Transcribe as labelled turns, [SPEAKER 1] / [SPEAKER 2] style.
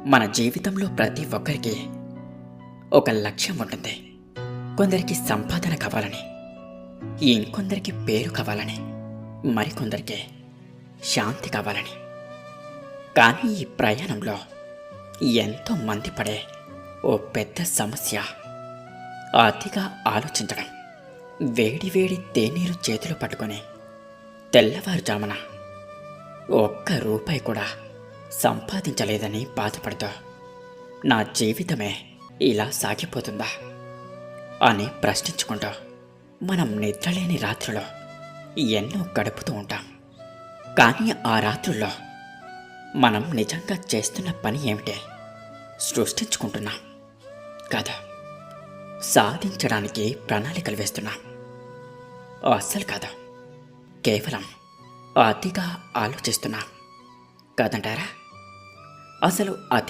[SPEAKER 1] మన జీవితంలో ప్రతి ఒక్కరికి ఒక లక్ష్యం ఉంటుంది. కొందరికి సంపాదన కావాలని, ఇంకొందరికి పేరు కావాలని, మరికొందరికి శాంతి కావాలని. కానీ ఈ ప్రయాణంలో ఎంతో మంది పడే ఓ పెద్ద సమస్య అతిగా ఆలోచించడం. వేడి వేడి తేనీరు చేతిలో పట్టుకొని తెల్లవారుజామున ఒక్క రూపాయి కూడా సంపాదించలేదని బాధపడుతూ నా జీవితమే ఇలా సాగిపోతుందా అని ప్రశ్నించుకుంటూ మనం నిద్రలేని రాత్రులు ఎన్నో గడుపుతూ ఉంటాం. కానీ ఆ రాత్రుల్లో మనం నిజంగా చేస్తున్న పని ఏమిటి? సృష్టించుకుంటున్నాం కదా, సాధించడానికి ప్రణాళికలు వేస్తున్నాం. అస్సలు కాదు, కేవలం అతిగా ఆలోచిస్తున్నాం కదంటారా? అసలు అతి